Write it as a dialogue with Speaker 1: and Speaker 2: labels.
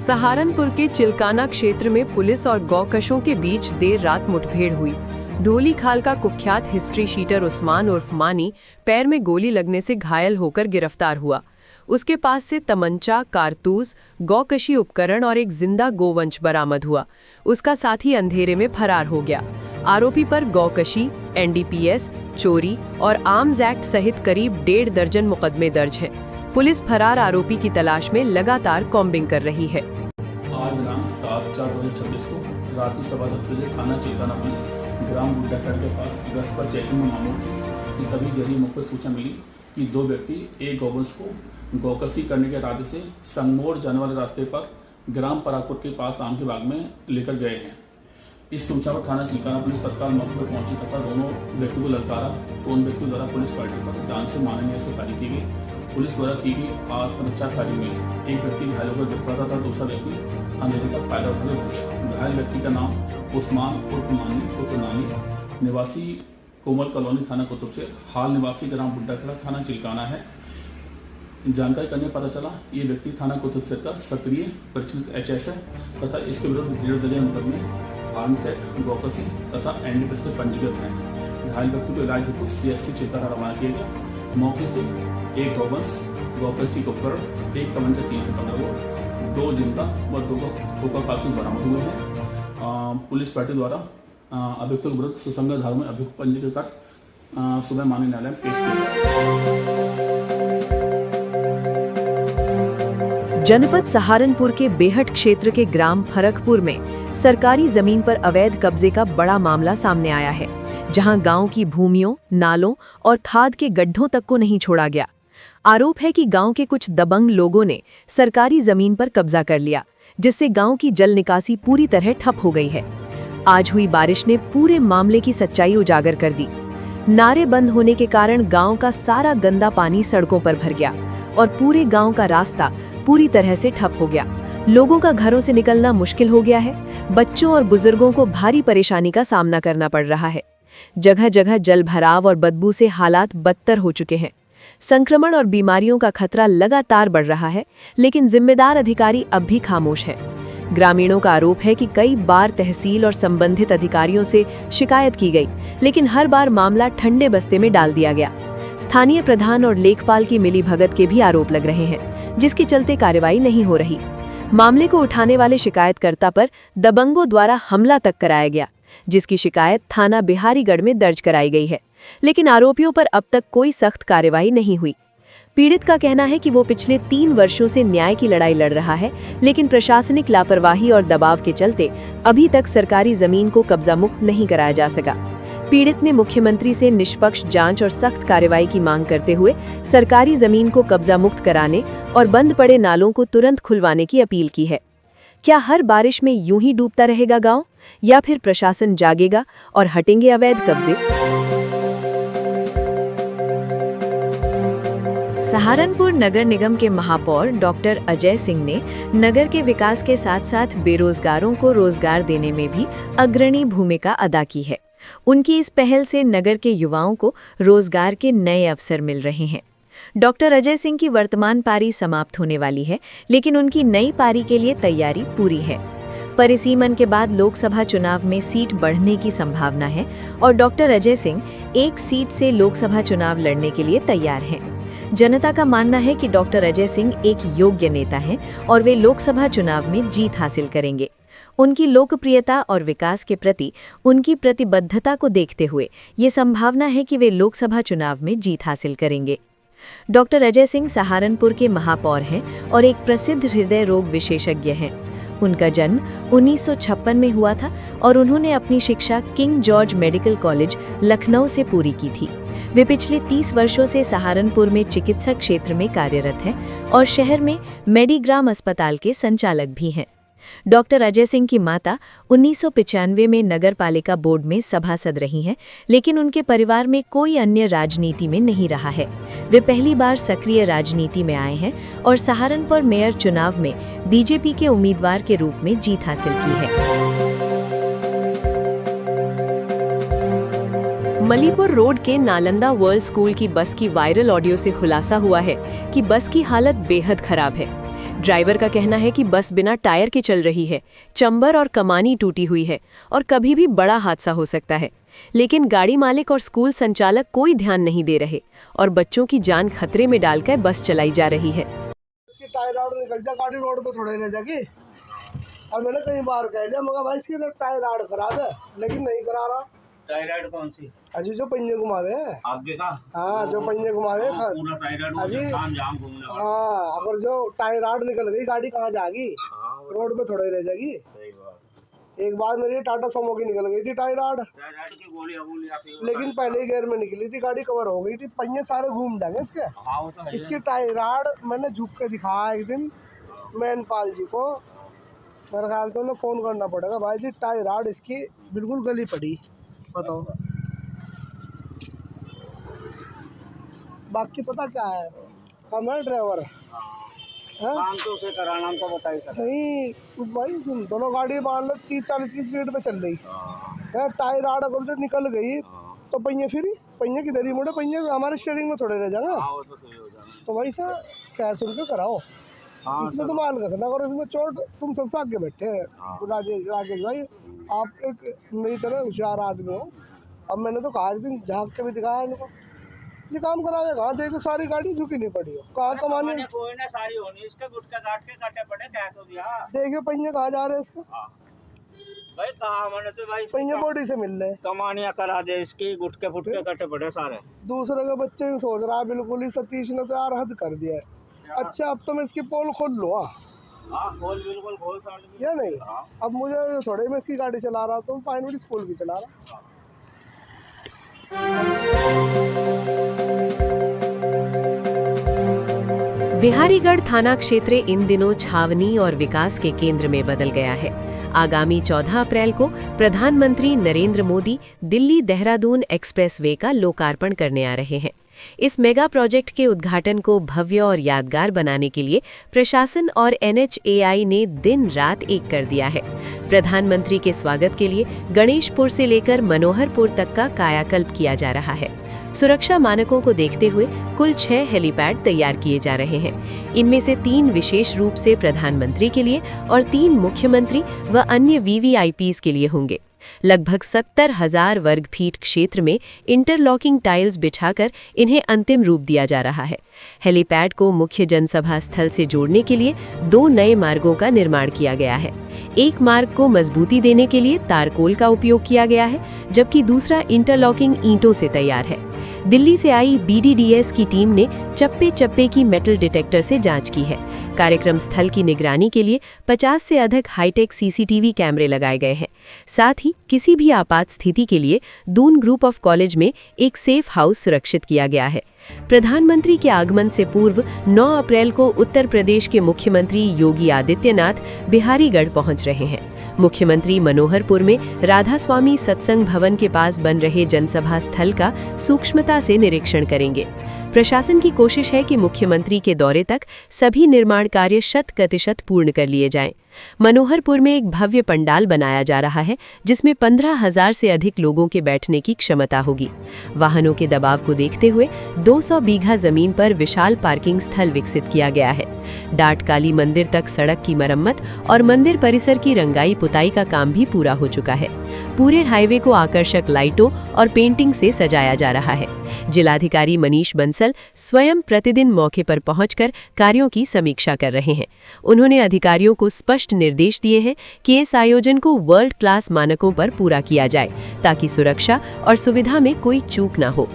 Speaker 1: सहारनपुर के चिलकाना क्षेत्र में पुलिस और गौकशों के बीच देर रात मुठभेड़ हुई। ढोली खाल का कुख्यात हिस्ट्री शीटर उस्मान उर्फ मानी पैर में गोली लगने से घायल होकर गिरफ्तार हुआ। उसके पास से तमंचा, कारतूस, गौकशी उपकरण और एक जिंदा गोवंश बरामद हुआ। उसका साथी अंधेरे में फरार हो गया। आरोपी पर गौकशी, एनडीपीएस, चोरी और आर्म्स एक्ट सहित करीब 1.5 दर्जन मुकदमे दर्ज हैं। पुलिस फरार आरोपी की तलाश में लगातार कॉम्बिंग कर रही है।
Speaker 2: आज दिनांक 7/4/2026 को रात 10:15 बजे थाना चिलकाना पुलिस ग्राम बुड्ढाखड़ के पास गश्त पर चेकिंग में मामूल की तभी जरिए मुख्य सूचना मिली कि 2 व्यक्ति एक गौवंश को गौकशी करने के इरादे से संगमोड़ जाने वाले रास्ते पर ग्राम परागपुर के पास आम के बाग में लेकर गए हैं। इस सूचना पर थाना चिलकाना पुलिस तत्काल मौके पर पहुंची तथा दोनों व्यक्तियों को ललकारा तो उन व्यक्तियों द्वारा पुलिस पार्टी पर जान से मारने की कार्रवाई की गई। पुलिस द्वारा की गई आत्मरक्षा कार्य में एक व्यक्ति घायल होकर गिर पड़ा था, दूसरा व्यक्ति अंधेरे का फायदा उठाकर हो गया। घायल व्यक्ति का नाम उस्मान उर्फ मानी उर्फ नानी, निवासी कोमल कॉलोनी, थाना कुतुब से, हाल निवासी ग्राम बुड्ढाखड़ा, थाना चिलकाना है। जानकारी करने पता चला ये व्यक्ति थाना कुतुब से का सक्रिय परिचित एचएस है तथा इसके विरुद्ध 1.5 दर्जन मुकदमे आर्म्स एक्ट, गौकशी तथा एनडीपीएस में पंजीकृत हैं। घायल व्यक्ति को इलाज हेतु सीएससी चिलकाना रवाना किया गया। मौके से एक गौवंश, गौकशी उपकरण, एक तमंचा 315 बोर, 2 जिंदा व 2 गोका कारतूस बरामद हुए हैं। पुलिस पार्टी द्वारा अभियुक्तों के विरुद्ध सुसंगत धाराओं में अभियुक्त पंजीकृत कर सुबह माननीय न्यायालय में पेश किया।
Speaker 1: जनपद सहारनपुर के बेहट क्षेत्र के ग्राम फरकपुर में सरकारी जमीन पर अवैध कब्जे का बड़ा मामला सामने आया है, जहां गांव की भूमियों, नालों और खाद के गड्ढों तक को नहीं छोड़ा गया। आरोप है कि गांव के कुछ दबंग लोगों ने सरकारी जमीन पर कब्जा कर लिया, जिससे गांव की जल निकासी पूरी तरह ठप हो गई है। आज हुई बारिश ने पूरे मामले की सच्चाई उजागर कर दी। नारे बंद होने के कारण गांव का सारा गंदा पानी सड़कों पर भर गया और पूरे गांव का रास्ता पूरी तरह से ठप हो गया। लोगों का घरों से निकलना मुश्किल हो गया है। बच्चों और बुजुर्गों को भारी परेशानी का सामना करना पड़ रहा है। जगह जगह जल भराव और बदबू से हालात बदतर हो चुके हैं। संक्रमण और बीमारियों का खतरा लगातार बढ़ रहा है, लेकिन जिम्मेदार अधिकारी अब भी खामोश है। ग्रामीणों का आरोप है कि कई बार तहसील और संबंधित अधिकारियों से शिकायत की गई, लेकिन हर बार मामला ठंडे बस्ते में डाल दिया गया। स्थानीय प्रधान और लेखपाल की मिलीभगत के भी आरोप लग रहे हैं, जिसके चलते कार्रवाई नहीं हो रही। मामले को उठाने वाले शिकायतकर्ता पर दबंगों द्वारा हमला तक कराया गया, जिसकी शिकायत थाना बिहारीगढ़ में दर्ज कराई गई है, लेकिन आरोपियों पर अब तक कोई सख्त कार्रवाई नहीं हुई। पीड़ित का कहना है कि वो पिछले 3 वर्षों से न्याय की लड़ाई लड़ रहा है, लेकिन प्रशासनिक लापरवाही और दबाव के चलते अभी तक सरकारी जमीन को कब्जा मुक्त नहीं कराया जा सका। पीड़ित ने मुख्यमंत्री से निष्पक्ष जांच और सख्त कार्रवाई की मांग करते हुए सरकारी जमीन को कब्जा मुक्त कराने और बंद पड़े नालों को तुरंत खुलवाने की अपील की है। क्या हर बारिश में यूं ही डूबता रहेगा गांव, या फिर प्रशासन जागेगा और हटेंगे अवैध कब्जे? सहारनपुर नगर निगम के महापौर डॉक्टर अजय सिंह ने नगर के विकास के साथ साथ बेरोजगारों को रोजगार देने में भी अग्रणी भूमिका अदा की है। उनकी इस पहल से नगर के युवाओं को रोजगार के नए अवसर मिल रहे हैं। डॉक्टर अजय सिंह की वर्तमान पारी समाप्त होने वाली है, लेकिन उनकी नई पारी के लिए तैयारी पूरी है। परिसीमन के बाद लोकसभा चुनाव में सीट बढ़ने की संभावना है और डॉक्टर अजय सिंह 1 सीट से लोकसभा चुनाव लड़ने के लिए तैयार हैं। जनता का मानना है कि डॉक्टर अजय सिंह एक योग्य नेता हैं और वे लोकसभा चुनाव में जीत हासिल करेंगे। उनकी लोकप्रियता और विकास के प्रति उनकी प्रतिबद्धता को देखते हुए ये संभावना है कि वे लोकसभा चुनाव में जीत हासिल करेंगे। डॉक्टर अजय सिंह सहारनपुर के महापौर हैं और एक प्रसिद्ध हृदय रोग विशेषज्ञ हैं। उनका जन्म 1956 में हुआ था और उन्होंने अपनी शिक्षा king George medical college Lucknow से पूरी की थी। वे पिछले 30 वर्षों से सहारनपुर में चिकित्सा क्षेत्र में कार्यरत हैं और शहर में मेडीग्राम अस्पताल के संचालक भी हैं। डॉक्टर अजय सिंह की माता 1995 में नगर पालिका बोर्ड में सभासद रही हैं, लेकिन उनके परिवार में कोई अन्य राजनीति में नहीं रहा है। वे पहली बार सक्रिय राजनीति में आए हैं और सहारनपुर मेयर चुनाव में बीजेपी के उम्मीदवार के रूप में जीत हासिल की है। मलीपुर रोड के नालंदा वर्ल्ड स्कूल की बस की वायरल ऑडियो से खुलासा हुआ है कि बस की हालत बेहद खराब है। ड्राइवर का कहना है कि बस बिना टायर के चल रही है, चंबर और कमानी टूटी हुई है और कभी भी बड़ा हादसा हो सकता है। लेकिन गाड़ी मालिक और स्कूल संचालक कोई ध्यान नहीं दे रहे और बच्चों की जान खतरे में डालकर बस चलाई जा रही है।
Speaker 3: इसकी टायर आउट निकल जा, गाड़ी रोड पे थोड़े रह जाएगी। और मैंने कई बार कह लिया मगर भाई इसकी टायर आउट करा दे, लेकिन नहीं करा रहा।
Speaker 4: टायर आउट कौन सी?
Speaker 3: अजी जो पहिए घुमावे हैं
Speaker 4: आगे का?
Speaker 3: हाँ, जो पहिए घुमावे
Speaker 4: पूरा टायर आउट
Speaker 3: अजी
Speaker 4: जाम घूमने वाला।
Speaker 3: हाँ, अगर जो टायर आउट निकल गई गाड़ी कहाँ जाएगी? रोड पे थोड़े रह जाएगी।
Speaker 4: सही बात।
Speaker 3: एक बार मेरी टाटा सोमो की निकल गई थी टायर आउट,
Speaker 4: टायर आउट की गोली
Speaker 3: लेकिन पहले ही गियर में निकली थी, गाड़ी कवर हो गई थी। पहिए सारे घूम जाएंगे इसके।
Speaker 4: हाँ, वो तो है।
Speaker 3: इसकी टायर आउट मैंने झुक के दिखाया एक दिन मैनपाल जी को, मेरे ख्याल से उन्हें फ़ोन करना पड़ेगा। भाई जी टायर आउट इसकी बिल्कुल गली पड़ी, बताओ। बाकी पता क्या है, हम है ड्राइवर
Speaker 4: काम तो उसे कराना, हम तो बता ही सकते
Speaker 3: नहीं। तो भाई तुम दोनों गाड़ी मान लो 30-40 की स्पीड पे चल रही है, टायर आड़ अगर जो निकल गई तो पहिए फिर पहिए किधर ही मुड़े, पहिए हमारे स्टीयरिंग में थोड़े रह जाएंगे। तो भाई सर कैश उनके कराओ, इसमें तो मान रखना। अगर इसमें चोट, तुम सबसे आगे बैठे हैं राकेश भाई, आप एक नई तरह होशियार आदमी हो। अब मैंने तो कहा दिन झाँक के भी दिखाया इनको, ये काम कराया कहाँ, देखो सारी गाड़ी झुकी नहीं पड़ी हो, कहाँ कमाने
Speaker 4: कोई ना, सारी होनी इसके गुटके काट के काटे पड़े, क्या तो दिया।
Speaker 3: देखिए पहिए कहाँ जा रहे हैं इसके,
Speaker 4: भाई कहा मैंने तो भाई
Speaker 3: पहिए बॉडी से मिल रहे।
Speaker 4: कमानियाँ करा दे इसकी, गुटके फुटके कटे पड़े सारे।
Speaker 3: दूसरे के बच्चे सोच रहा है बिल्कुल ही, सतीश ने तो यार हद कर दिया है। अच्छा अब तो मैं इसकी पोल खोल लूँ
Speaker 4: खोल, बिल्कुल खोल साल
Speaker 3: या नहीं। अब मुझे थोड़े मैं इसकी गाड़ी चला रहा तो फाइनली स्कूल की चला रहा।
Speaker 1: बिहारीगढ़ थाना क्षेत्र इन दिनों छावनी और विकास के केंद्र में बदल गया है। आगामी 14 अप्रैल को प्रधानमंत्री नरेंद्र मोदी दिल्ली देहरादून एक्सप्रेसवे का लोकार्पण करने आ रहे हैं। इस मेगा प्रोजेक्ट के उद्घाटन को भव्य और यादगार बनाने के लिए प्रशासन और NHAI ने दिन रात एक कर दिया है। प्रधानमंत्री के स्वागत के लिए गणेशपुर से लेकर मनोहरपुर तक का कायाकल्प किया जा रहा है। सुरक्षा मानकों को देखते हुए कुल 6 हेलीपैड तैयार किए जा रहे हैं। इनमें से 3 विशेष रूप से प्रधानमंत्री के लिए और 3 मुख्यमंत्री व अन्य VVIPs के लिए होंगे। लगभग 70,000 वर्ग फीट क्षेत्र में इंटरलॉकिंग टाइल्स बिछाकर इन्हें अंतिम रूप दिया जा रहा है। हेलीपैड को मुख्य जनसभा स्थल से जोड़ने के लिए 2 नए मार्गों का निर्माण किया गया है। एक मार्ग को मजबूती देने के लिए तारकोल का उपयोग किया गया है, जबकि दूसरा इंटरलॉकिंग ईंटों से तैयार है। दिल्ली से आई BDDS की टीम ने चप्पे चप्पे की मेटल डिटेक्टर से जांच की है। कार्यक्रम स्थल की निगरानी के लिए 50 से अधिक हाईटेक CCTV कैमरे लगाए गए हैं। साथ ही किसी भी आपात स्थिति के लिए दून ग्रुप ऑफ कॉलेज में एक सेफ हाउस सुरक्षित किया गया है। प्रधानमंत्री के आगमन से पूर्व 9 अप्रैल को उत्तर प्रदेश के मुख्यमंत्री योगी आदित्यनाथ बिहारीगढ़ पहुंच रहे हैं। मुख्यमंत्री मनोहरपुर में राधा स्वामी सत्संग भवन के पास बन रहे जनसभा स्थल का सूक्ष्मता से निरीक्षण करेंगे। प्रशासन की कोशिश है कि मुख्यमंत्री के दौरे तक सभी निर्माण कार्य 100% पूर्ण कर लिए जाएं। मनोहरपुर में एक भव्य पंडाल बनाया जा रहा है, जिसमें 15,000 से अधिक लोगों के बैठने की क्षमता होगी। वाहनों के दबाव को देखते हुए 200 बीघा जमीन पर विशाल पार्किंग स्थल विकसित किया गया है। डाट काली मंदिर तक सड़क की मरम्मत और मंदिर परिसर की रंगाई पुताई का काम भी पूरा हो चुका है। पूरे हाईवे को आकर्षक लाइटों और पेंटिंग से सजाया जा रहा है। जिलाधिकारी मनीष बंसल स्वयं प्रतिदिन मौके पर पहुंचकर कार्यों की समीक्षा कर रहे हैं। उन्होंने अधिकारियों को स्पष्ट निर्देश दिए हैं कि इस आयोजन को वर्ल्ड क्लास मानकों पर पूरा किया जाए, ताकि सुरक्षा और सुविधा में कोई चूक न हो।